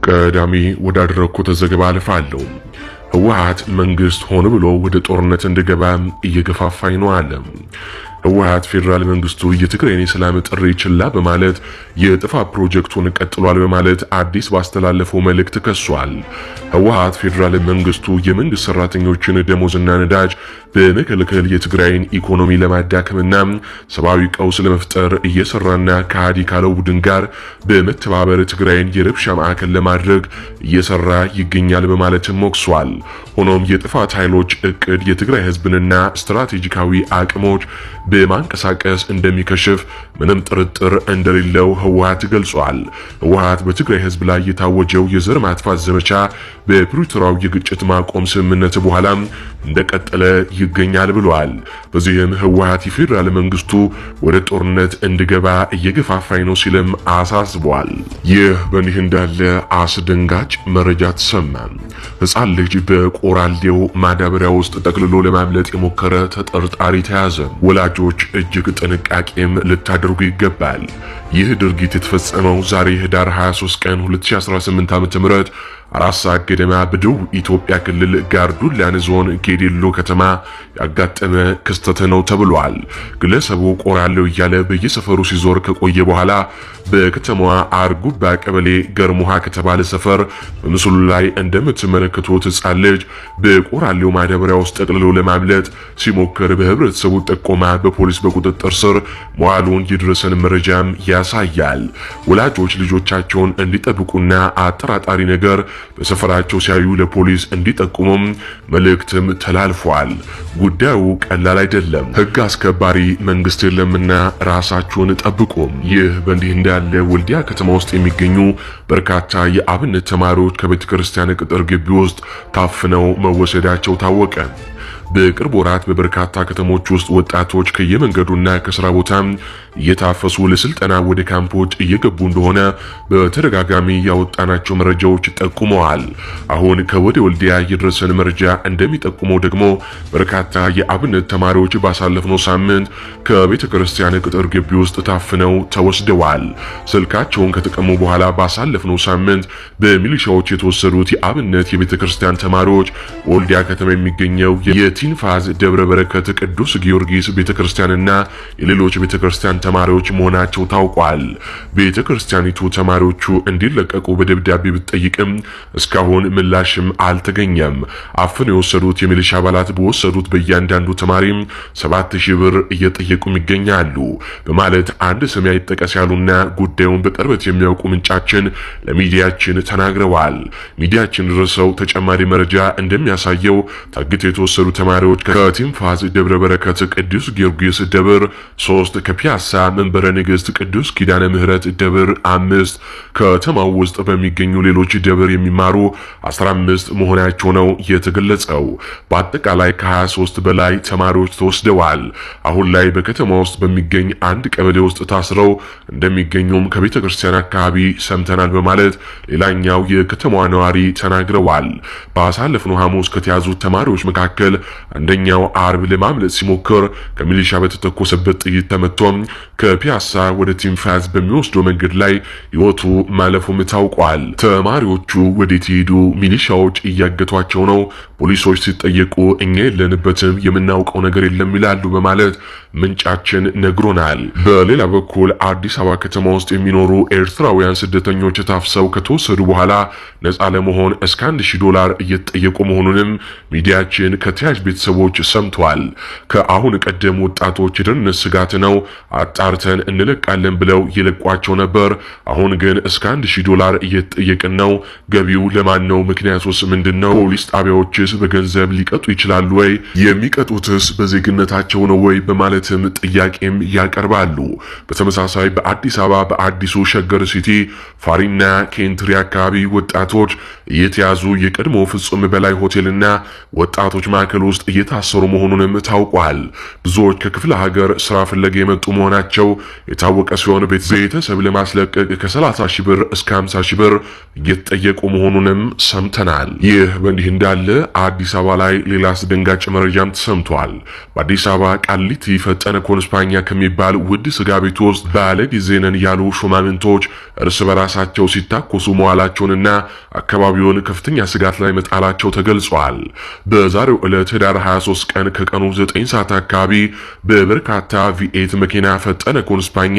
ቀዳሚ ወዳደረኩት ዘገባ አልፋለሁ። ህወሓት መንግስት ሆነ ብሎ ወደ ጦርነት እንዲገባ እየገፋፋኝ ነው አለ። ህወሓት ፌዴራል መንግስቱ የትግራይን የሰላም ጥሪ ችላ በማለት የጥፋት ፕሮጀክቱን ቀጥሏል በማለት አዲስ ባስተላለፈው መልእክት ከሷል። ህወሓት ፌዴራል መንግስቱ የመንግስት ሰራተኞችን ደሞዝና ነዳጅ በመከልከል የትግራይን ኢኮኖሚ ለማዳከምና ሰብአዊ ቀውስ ለመፍጠር እየሰራና ከሃዲ ካለው ቡድን ጋር በመተባበር ትግራይን የረብሻ ማዕከል ለማድረግ እየሰራ ይገኛል በማለትም ሞክሷል። ሆኖም የጥፋት ኃይሎች እቅድ የትግራይ ህዝብንና ስትራቴጂካዊ አቅሞች በማንቀሳቀስ እንደሚከሽፍ ምንም ጥርጥር እንደሌለው ህወሓት ገልጿል። ህወሓት በትግራይ ህዝብ ላይ የታወጀው የዘር ማጥፋት ዘመቻ በፕሪቶሪያው የግጭት ማቆም ስምምነት በኋላ እንደቀጠለ ይገኛል ብሏል። በዚህም ህወሓት የፌዴራል መንግስቱ ወደ ጦርነት እንዲገባ እየገፋፋኝ ነው ሲልም አሳስቧል። ይህ በእንዲህ እንዳለ አስደንጋጭ መረጃ ተሰማ። ህፃን ልጅ በቆራሌው ማዳበሪያ ውስጥ ጠቅልሎ ለማምለጥ የሞከረ ተጠርጣሪ ተያዘ። ወላጆች እጅግ ጥንቃቄም ልታደርጉ ይገባል። ይህ ድርጊት የተፈጸመው ዛሬ ህዳር 23 ቀን 2018 ዓ.ም 4 ሰዓት ገደማ በደቡብ ኢትዮጵያ ክልል ጋርዱላን ዞን ጌዴሎ ከተማ ያጋጠመ ክስተት ነው ተብሏል። ግለሰቡ ቆራሌው እያለ በየሰፈሩ ሲዞር ከቆየ በኋላ በከተማዋ አርጉባ ቀበሌ ገርሙሃ ከተባለ ሰፈር በምስሉ ላይ እንደምትመለከቱት ህፃን ልጅ በቆራሌው ማዳበሪያ ውስጥ ጠቅልሎ ለማምለጥ ሲሞክር በህብረተሰቡ ጠቆማ በፖሊስ በቁጥጥር ስር መዋሉን የደረሰን መረጃም ያሳያል። ወላጆች ልጆቻቸውን እንዲጠብቁና አጠራጣሪ ነገር በሰፈራቸው ሲያዩ ለፖሊስ እንዲጠቁሙም መልእክትም ተላልፏል። ጉዳዩ ቀላል አይደለም። ህግ አስከባሪ መንግስት የለምና ራሳችሁን ጠብቁ። ይህ በእንዲህ እንዳለ ወልዲያ ከተማ ውስጥ የሚገኙ በርካታ የአብነት ተማሪዎች ከቤተ ክርስቲያን ቅጥር ግቢ ውስጥ ታፍነው መወሰዳቸው ታወቀ። በቅርብ ወራት በበርካታ ከተሞች ውስጥ ወጣቶች ከየመንገዱና ከስራ ቦታ እየታፈሱ ለስልጠና ወደ ካምፖች እየገቡ እንደሆነ በተደጋጋሚ ያወጣናቸው መረጃዎች ጠቁመዋል። አሁን ከወደ ወልዲያ የደረሰን መረጃ እንደሚጠቁመው ደግሞ በርካታ የአብነት ተማሪዎች ባሳለፍነው ሳምንት ከቤተ ክርስቲያን ቅጥር ግቢ ውስጥ ታፍነው ተወስደዋል። ስልካቸውን ከተቀሙ በኋላ ባሳለፍነው ሳምንት በሚሊሻዎች የተወሰዱት የአብነት የቤተ ክርስቲያን ተማሪዎች ወልዲያ ከተማ የሚገኘው የቲንፋዝ ደብረ በረከት ቅዱስ ጊዮርጊስ ቤተክርስቲያንና የሌሎች ቤተክርስቲያን ተማሪዎች መሆናቸው ታውቋል። ቤተክርስቲያኒቱ ተማሪዎቹ እንዲለቀቁ በደብዳቤ ብትጠይቅም እስካሁን ምላሽም አልተገኘም። አፍነው የወሰዱት የሚሊሻ አባላት በወሰዱት በእያንዳንዱ ተማሪም 7000 ብር እየጠየቁም ይገኛሉ በማለት አንድ ስም አይጠቀስ ያሉና ጉዳዩን በቅርበት የሚያውቁ ምንጫችን ለሚዲያችን ተናግረዋል። ሚዲያችን ደረሰው ተጨማሪ መረጃ እንደሚያሳየው ታግተው የተወሰዱ ተማሪዎች ከቲንፋዝ ደብረ በረከት ቅዱስ ጊዮርጊስ ደብር 3 ከፒያሳ መንበረ ንግስት ቅዱስ ኪዳነ ምህረት ደብር 5 ከተማው ውስጥ በሚገኙ ሌሎች ደብር የሚማሩ 15 መሆናቸው ነው የተገለጸው። በአጠቃላይ ከ23 በላይ ተማሪዎች ተወስደዋል። አሁን ላይ በከተማ ውስጥ በሚገኝ አንድ ቀበሌ ውስጥ ታስረው እንደሚገኙም ከቤተ ክርስቲያን አካባቢ ሰምተናል በማለት ሌላኛው የከተማዋ ነዋሪ ተናግረዋል። ባሳለፍነው ሐሙስ ከተያዙት ተማሪዎች መካከል አንደኛው አርብ ለማምለጥ ሲሞክር ከሚሊሻ በተተኮሰበት ጥይት ተመቶ ከፒያሳ ወደ ቲንፋዝ በሚወስደው መንገድ ላይ ህይወቱ ማለፉም ታውቋል። ተማሪዎቹ ወዴት ሄዱ? ሚሊሻዎች እያገቷቸው ነው። ፖሊሶች ሲጠየቁ እኛ የለንበትም የምናውቀው ነገር የለም ይላሉ በማለት ምንጫችን ነግሮናል። በሌላ በኩል አዲስ አበባ ከተማ ውስጥ የሚኖሩ ኤርትራውያን ስደተኞች ታፍሰው ከተወሰዱ በኋላ ነፃ ለመሆን እስከ $1000 እየተጠየቁ መሆኑንም ሚዲያችን ከተያዥ ቤተሰቦች ሰምቷል። ከአሁን ቀደም ወጣቶች የደህንነት ስጋት ነው አጣርተን እንለቃለን ብለው የለቋቸው ነበር። አሁን ግን እስከ $1000 እየተጠየቅን ነው። ገቢው ለማን ነው? ምክንያቱስ ምንድነው? ፖሊስ ጣቢያዎችስ በገንዘብ ሊቀጡ ይችላሉ ወይ? የሚቀጡትስ በዜግነታቸው ነው ወይ? በማለትም ጥያቄም ያቀርባሉ። በተመሳሳይ በአዲስ አበባ በአዲሱ ሸገር ሲቲ ፋሪና ኬንትሪ አካባቢ ወጣቶች እየተያዙ የቀድሞ ፍጹም በላይ ሆቴልና ወጣቶች ማዕከል ውስጥ እየታሰሩ መሆኑንም ታውቋል። ብዙዎች ከክፍለ ሀገር ስራ ፍለጋ የመጡ መሆናቸው የታወቀ ሲሆን ቤተሰብ ለማስለቀቅ ከ30 ሺህ ብር እስከ 50 ሺህ ብር እየተጠየቁ መሆኑንም ሰምተናል። ይህ በእንዲህ እንዳለ አዲስ አበባ ላይ ሌላ አስደንጋጭ መረጃም ተሰምቷል። በአዲስ አበባ ቃሊቲ ፈጠነ ኮንስፓኛ ከሚባል ውድ ስጋ ቤት ውስጥ ባለ ጊዜ ነን ያሉ ሹማምንቶች እርስ በራሳቸው ሲታኮሱ መዋላቸውንና አካባቢውን ከፍተኛ ስጋት ላይ መጣላቸው ተገልጿል። በዛሬው ዕለት ህዳር 23 ቀን ከቀኑ 9 ሰዓት አካባቢ በበርካታ ቪኤት መኪና ፈጠነ ኮንስፓኛ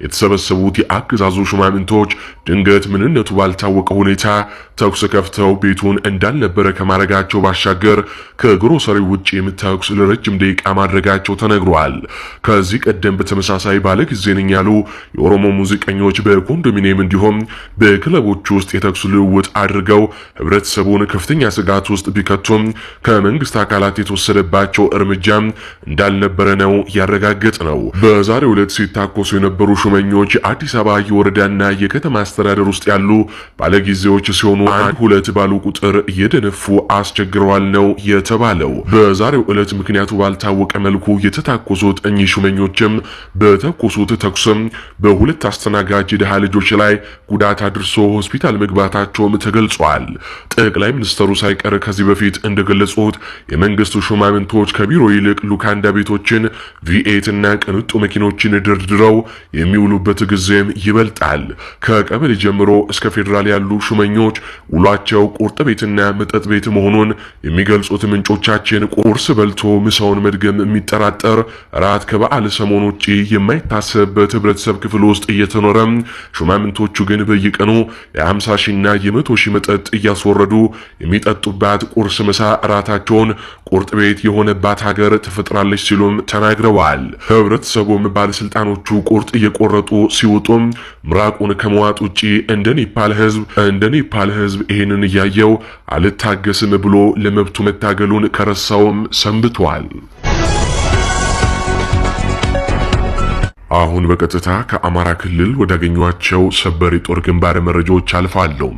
የተሰበሰቡት የአገዛዙ ሹማምንቶች ድንገት ምንነቱ ባልታወቀ ሁኔታ ተኩስ ከፍተው ቤቱን እንዳልነበረ ከማድረጋቸው ባሻገር ከግሮሰሪ ውጪም ተኩስ ለረጅም ደቂቃ ማድረጋቸው ተነግሯል። ከዚህ ቀደም በተመሳሳይ ባለ ጊዜ ነኝ ያሉ የኦሮሞ ሙዚቀኞች በኮንዶሚኒየም እንዲሁም በክለቦች ውስጥ የተኩስ ልውውጥ አድርገው ህብረተሰቡን ከፍተኛ ስጋት ውስጥ ቢከቱም ከመንግስት አካላት የተወሰደባቸው እርምጃ እንዳልነበረ ነው ያረጋገጥ ነው። በዛሬው ዕለት ሲታኮሱ የነበሩ ሹመኞች የአዲስ አበባ የወረዳና የከተማ አስተዳደር ውስጥ ያሉ ባለጊዜዎች ሲሆኑ አንድ ሁለት ባሉ ቁጥር እየደነፉ አስቸግረዋል ነው የተባለው። በዛሬው ዕለት ምክንያቱ ባልታወቀ መልኩ የተታኮሱት እኚህ ሹመኞችም በተኮሱት ተኩስም በሁለት አስተናጋጅ ድሃ ልጆች ላይ ጉዳት አድርሶ ሆስፒታል መግባታቸውም ተገልጿል። ጠቅላይ ሚኒስትሩ ሳይቀር ከዚህ በፊት እንደገለጹት የመንግስቱ ሹማምንቶች ከቢሮ ይልቅ ሉካንዳ ቤቶችን፣ ቪኤት እና ቅንጡ መኪኖችን ድርድረው የሚውሉበት ጊዜም ይበልጣል። ከቀበሌ ጀምሮ እስከ ፌዴራል ያሉ ሹመኞች ውሏቸው ቁርጥ ቤትና መጠጥ ቤት መሆኑን የሚገልጹት ምንጮቻችን ቁርስ በልቶ ምሳውን መድገም የሚጠራጠር ራት ከበዓል ሰሞን ውጪ የማይታሰብበት ህብረተሰብ ክፍል ውስጥ እየተኖረ ሹማምንቶቹ ግን በየቀኑ የ50 ሺና የ100 ሺህ መጠጥ እያስወረዱ የሚጠጡባት ቁርስ፣ ምሳ፣ ራታቸውን ቁርጥ ቤት የሆነባት ሀገር ተፈጥራለች ሲሉም ተናግረዋል። ህብረተሰቡም ባለስልጣኖቹ ቁርጥ እየቆረጡ ሲወጡም ምራቁን ከመዋጥ ውጪ እንደ ኔፓል ህዝብ ይህንን እያየው አልታገስም ብሎ ለመብቱ መታገሉን ከረሳውም ሰንብቷል። አሁን በቀጥታ ከአማራ ክልል ወዳገኟቸው ሰበር የጦር ግንባር መረጃዎች አልፋለሁ።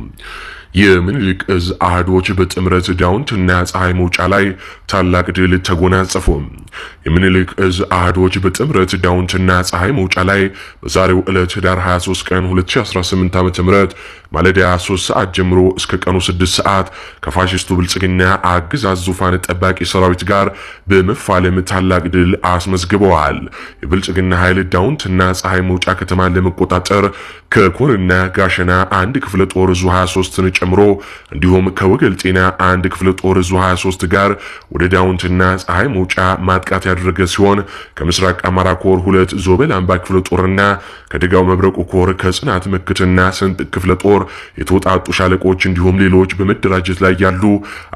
የምኒልክ እዝ አህዶች በጥምረት ዳውንት እና ፀሐይ መውጫ ላይ ታላቅ ድል ተጎናጸፉ። የምኒልክ እዝ አህዶች በጥምረት ዳውንት እና ፀሐይ መውጫ ላይ በዛሬው ዕለት ህዳር 23 ቀን 2018 ዓ.ም ማለዳ 3 ሰዓት ጀምሮ እስከ ቀኑ 6 ሰዓት ከፋሽስቱ ብልጽግና አገዛዝ ዙፋን ጠባቂ ሰራዊት ጋር በመፋለም ታላቅ ድል አስመዝግበዋል። የብልጽግና ኃይል ዳውንት እና ፀሐይ መውጫ ከተማን ለመቆጣጠር ከኮርና ጋሸና አንድ ክፍለ ጦር ዙ 23ን ጨምሮ እንዲሁም ከወገል ጤና አንድ ክፍለ ጦር ዙ 23 ጋር ወደ ዳውንትና ፀሐይ መውጫ ማጥቃት ያደረገ ሲሆን ከምስራቅ አማራ ኮር 2 ዞበል አምባ ክፍለ ጦርና ከደጋው መብረቁ ኮር ከጽናት መክትና ስንጥ ክፍለ ጦር የተወጣጡ ሻለቆች እንዲሁም ሌሎች በመደራጀት ላይ ያሉ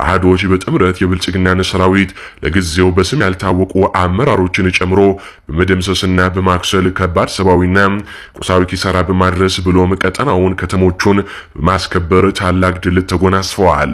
አህዶች በጥምረት የብልጽግናን ሰራዊት ለጊዜው በስም ያልታወቁ አመራሮችን ጨምሮ በመደምሰስና በማክሰል ከባድ ሰብአዊና ቁሳዊ ኪሳራ በማድረስ ብሎም ቀጠናውን ከተሞቹን በማስከበር ታላቅ ድል ተጎናጽፈዋል።